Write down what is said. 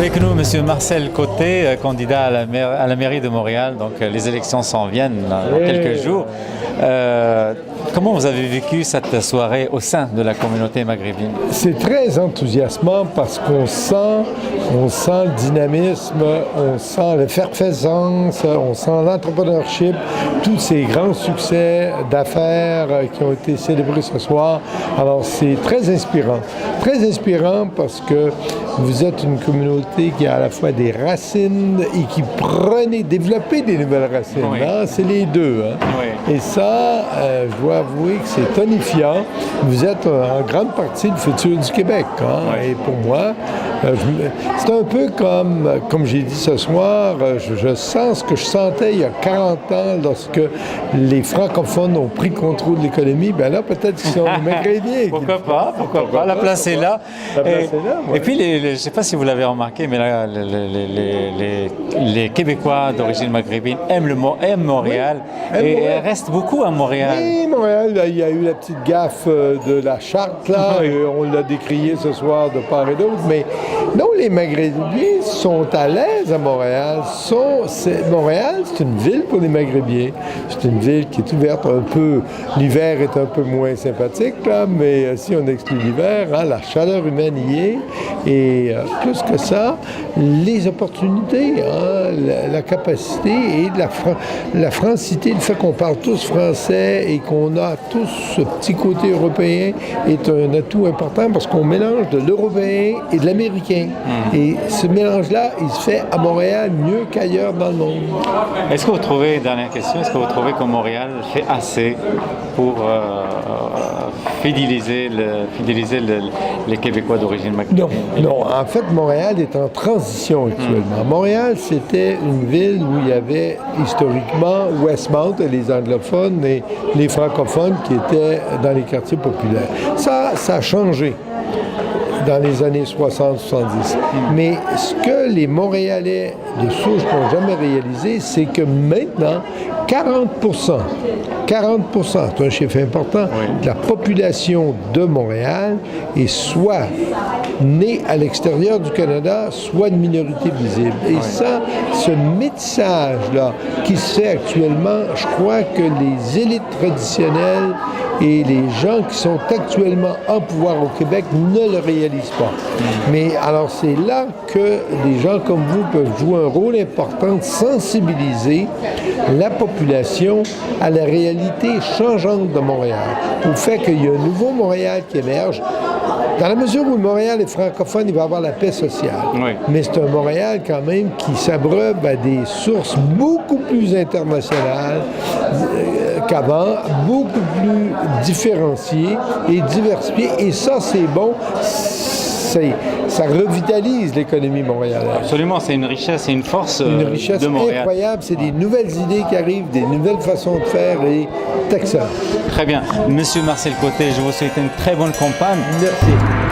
Avec nous, Monsieur Marcel Côté, candidat à la mairie de Montréal. Donc, les élections s'en viennent dans quelques jours. Comment vous avez vécu cette soirée au sein de la communauté maghrébine? C'est très enthousiasmant parce qu'on sent le dynamisme, on sent l'effervescence, on sent l'entrepreneurship, tous ces grands succès d'affaires qui ont été célébrés ce soir. Alors, c'est très inspirant. Très inspirant parce que vous êtes une communauté qui a à la fois des racines et qui développez des nouvelles racines. Oui. Hein? C'est les deux. Hein? Oui. Et ça, je dois avouer que c'est tonifiant. Vous êtes en grande partie le futur du Québec. Hein? Oui. Et pour moi, c'est un peu comme j'ai dit ce soir, je sens ce que je sentais il y a 40 ans lorsque les francophones ont pris contrôle de l'économie. Bien là, peut-être qu'ils sont les Maghrébins. Pourquoi pas, la place est là. La place est là, ouais. Et puis, je ne sais pas si vous l'avez remarqué, mais là, les Québécois d'origine maghrébine aiment Montréal et restent beaucoup à Montréal. Oui, Montréal, là, il y a eu la petite gaffe de la charte, là, Oui. et on l'a décrié ce soir de part et d'autre, mais non, les Maghrébins sont à l'aise à Montréal. Montréal, c'est une ville pour les Maghrébins. C'est une ville qui est ouverte un peu. L'hiver est un peu moins sympathique, là, mais si on exclut l'hiver, hein, la chaleur humaine y est. Et plus que ça, les opportunités, hein, la capacité et la francité, le fait qu'on parle tous français et qu'on a tous ce petit côté européen est un atout important parce qu'on mélange de l'européen et de l'américain. Et ce mélange-là, il se fait à Montréal mieux qu'ailleurs dans le monde. Est-ce que vous trouvez, dernière question, est-ce que vous trouvez que Montréal fait assez pour fidéliser les Québécois d'origine maghrébine? Non. En fait, Montréal est en transition actuellement. Montréal, c'était une ville où il y avait historiquement Westmount et les anglophones et les francophones qui étaient dans les quartiers populaires. Ça a changé dans les années 60-70. Mais ce que les Montréalais de souche n'ont jamais réalisé, c'est que maintenant, 40%, c'est un chiffre important, de la population de Montréal est soit née à l'extérieur du Canada, soit de minorité visible. Et ça, ce métissage-là qui se fait actuellement, je crois que les élites traditionnelles et les gens qui sont actuellement en pouvoir au Québec ne le réalisent pas. Mais alors c'est là que des gens comme vous peuvent jouer un rôle important de sensibiliser la population à la réalité changeante de Montréal, au fait qu'il y a un nouveau Montréal qui émerge. Dans la mesure où Montréal est francophone, il va avoir la paix sociale. Oui. Mais c'est un Montréal quand même qui s'abreuve à des sources beaucoup plus internationales qu'avant, beaucoup plus différenciées et diversifiées. Et ça, c'est bon. Ça revitalise l'économie montréalaise. Absolument, c'est une richesse et une force Une richesse de Montréal. incroyable. C'est des nouvelles idées qui arrivent, des nouvelles façons de faire et c'est excellent. Très bien. Monsieur Marcel Côté, je vous souhaite une très bonne campagne. Merci.